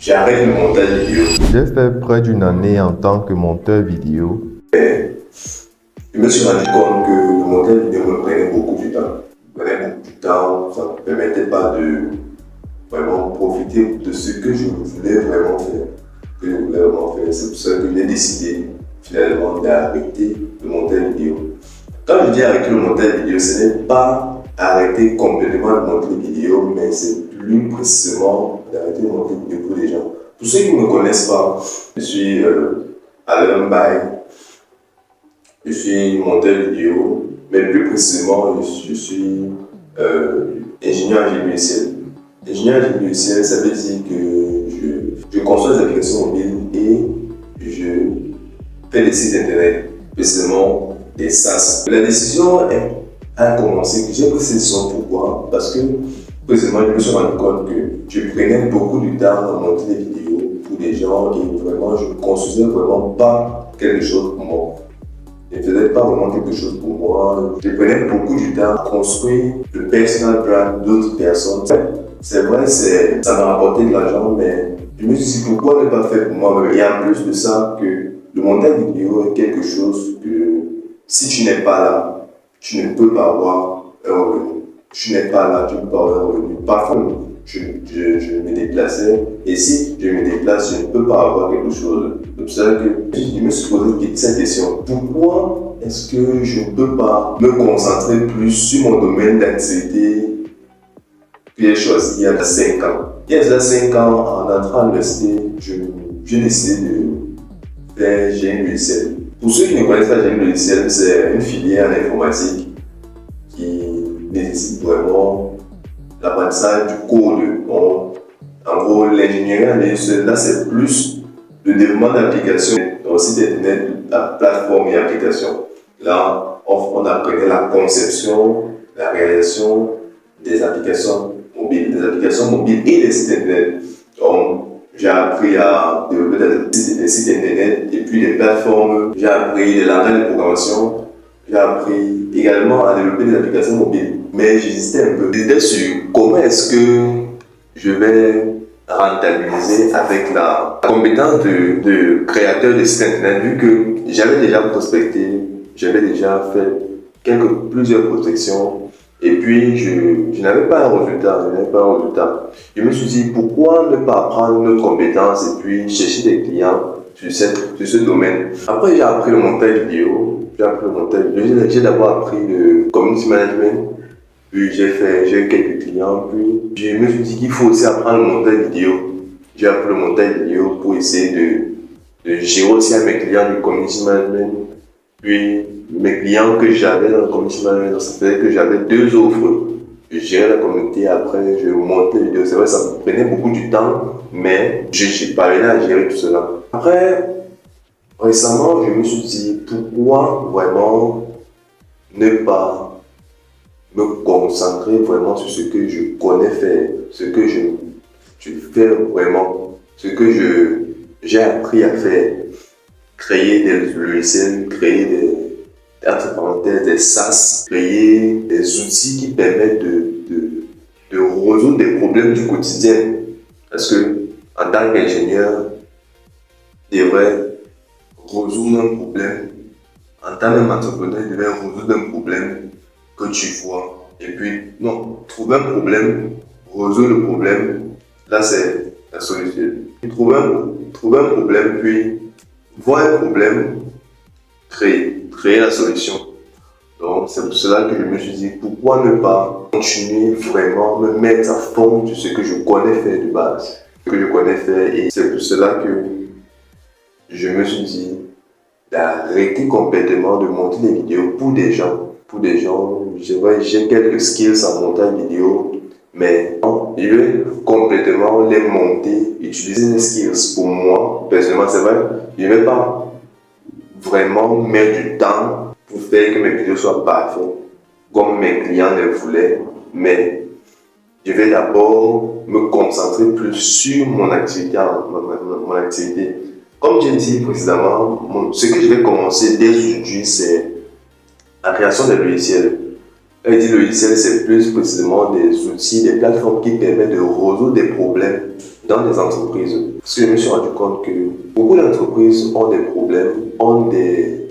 J'arrête le montage vidéo. J'ai fait près d'une année en tant que monteur vidéo. Je me suis rendu compte que le montage vidéo me prenait beaucoup de temps. Ça ne me permettait pas de vraiment profiter de ce que je voulais vraiment faire. C'est pour ça que j'ai décidé finalement d'arrêter le montage vidéo. Quand je dis arrêter le montage vidéo, ce n'est pas arrêter complètement le montage vidéo, mais c'est plus précisément d'arrêter le montage vidéo pour les gens. Pour ceux qui ne me connaissent pas, je suis Alain Baye. Je suis monteur vidéo, mais plus précisément, je suis ingénieur en génie logiciel. Ingénieur en génie logiciel, ça veut dire que je conçois des applications mobiles et je fais des sites internet, précisément des SaaS. La décision a commencé, j'ai pris cette décision pourquoi? Parce que précisément, je me suis rendu compte que je prenais beaucoup de temps à monter des vidéos pour des gens et vraiment, je ne construisais vraiment pas quelque chose pour moi. Je ne faisais pas vraiment quelque chose pour moi. Je prenais beaucoup de temps à construire le personal brand d'autres personnes. C'est vrai, ça m'a rapporté de l'argent, mais je me suis dit pourquoi ne pas faire pour moi-même. Et en plus de ça, que le montage vidéo est quelque chose que si tu n'es pas là, tu ne peux pas avoir un revenu. Tu n'es pas là, tu ne peux pas avoir un revenu. Parfois, je me déplaçais et si je me déplace, je ne peux pas avoir quelque chose. C'est pour ça que je me suis posé cette question. Pourquoi est-ce que je ne peux pas me concentrer plus sur mon domaine d'activité que j'ai choisi il y a 5 ans? Il y a 5 ans, en entrant à l'université, j'ai décidé de faire génie logiciel. Pour ceux qui ne connaissent pas génie logiciel, c'est une filière en informatique qui nécessite vraiment l'apprentissage du code. En gros, l'ingénierie en logiciel, là, c'est plus le développement d'applications, donc site internet, la plateforme et applications. Là, on apprenait la conception, la réalisation des applications mobiles et des sites internet. Donc, j'ai appris à développer des sites internet et puis des plateformes. J'ai appris les langages de programmation. J'ai appris également à développer des applications mobiles. Mais j'hésitais un peu. J'hésitais sur comment est-ce que je vais rentabiliser avec la compétence de créateur de site internet, vu que j'avais déjà prospecté, j'avais déjà fait plusieurs prospections et puis je n'avais pas un résultat. Je me suis dit pourquoi ne pas apprendre notre compétence et puis chercher des clients sur ce domaine. Après j'ai appris le montage vidéo, j'ai d'abord appris le community management. Puis j'ai eu quelques clients, puis je me suis dit qu'il faut aussi apprendre le montage vidéo. J'ai appris le montage vidéo pour essayer de gérer aussi à mes clients du community management. Puis mes clients que j'avais dans le community management, ça faisait que j'avais 2 offres. Je gérais la communauté, après je montais les vidéos. C'est vrai, ça me prenait beaucoup de temps, mais j'ai parvenu à gérer tout cela. Après, récemment, je me suis dit pourquoi vraiment ne pas me concentrer vraiment sur ce que je connais faire, ce que je fais vraiment, ce que j'ai appris à faire, créer des logiciels, créer entre parenthèses, des SaaS, créer des outils qui permettent de résoudre des problèmes du quotidien. Parce que en tant qu'ingénieur, il devrait résoudre un problème. En tant qu'entrepreneur, il devrait résoudre un problème que tu vois. Et puis, non, trouver un problème, résoudre le problème, là c'est la solution. Trouver un problème, puis voir un problème, créer la solution. Donc c'est pour cela que je me suis dit, pourquoi ne pas continuer vraiment, me mettre à fond sur ce que je connais faire de base. Et c'est pour cela que je me suis dit d'arrêter complètement de monter des vidéos pour des gens. J'ai quelques skills en montage vidéo, mais je vais complètement les monter, utiliser les skills pour moi. Personnellement, c'est vrai, je ne vais pas vraiment mettre du temps pour faire que mes vidéos soient parfaites, comme mes clients le voulaient, mais je vais d'abord me concentrer plus sur mon activité. Comme j'ai dit précédemment, ce que je vais commencer dès aujourd'hui, c'est la création des logiciels. Quand je dis logiciel, c'est plus précisément des outils, des plateformes qui permettent de résoudre des problèmes dans des entreprises. Parce que je me suis rendu compte que beaucoup d'entreprises ont des problèmes, ont des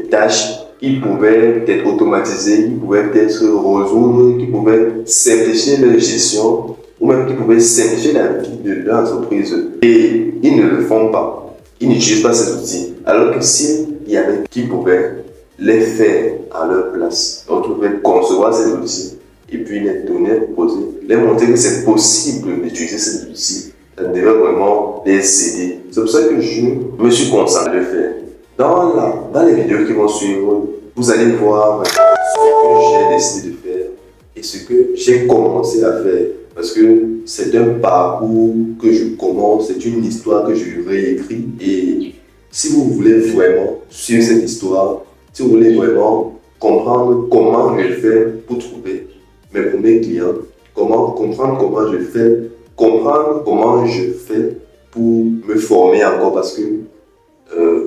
tâches qui pouvaient être automatisées, qui pouvaient être résoudre, qui pouvaient simplifier leur gestion ou même qui pouvaient simplifier la vie de l'entreprise. Et ils ne le font pas. Ils n'utilisent pas ces outils. Alors que s'il y avait qui pouvaient les faire à leur place, donc ils pouvaient concevoir ces outils et puis les donner, les proposer, les montrer que c'est possible d'utiliser ces outils, ça devait vraiment les aider. C'est pour ça que je me suis concentré de le faire. Dans les vidéos qui vont suivre, vous allez voir ce que j'ai décidé de faire et ce que j'ai commencé à faire. Parce que c'est un parcours que je commence, c'est une histoire que je réécris. Et si vous voulez vraiment suivre cette histoire, si vous voulez vraiment comprendre comment je fais pour trouver mes premiers clients, comprendre comment je fais, comprendre comment je fais pour me former encore, parce que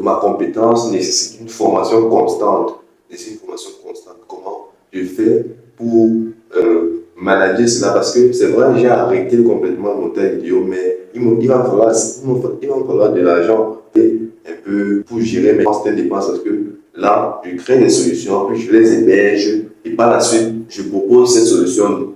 ma compétence nécessite une formation constante. Comment je fais pour manager cela, parce que c'est vrai, j'ai arrêté complètement mon montage vidéo, mais il va me falloir de l'argent et un peu pour gérer mes dépenses, parce que là, je crée des solutions, puis je les héberge et par la suite, je propose cette solution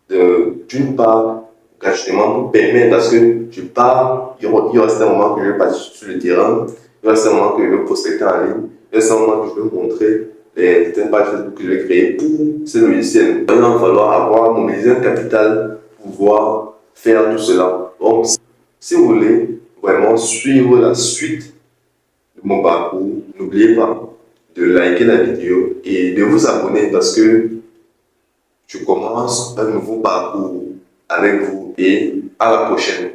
d'une part gratuitement pour permettre, parce que je pars, il reste un moment que je vais passer sur le terrain, il reste un moment que je vais prospecter en ligne, il reste un moment que je vais montrer certaines pages Facebook que je vais créer pour ce logiciel. Il va falloir avoir mobilisé un capital pour pouvoir faire tout cela. Donc, si vous voulez vraiment suivre la suite de mon parcours, n'oubliez pas de liker la vidéo et de vous abonner, parce que je commence un nouveau parcours avec vous et à la prochaine.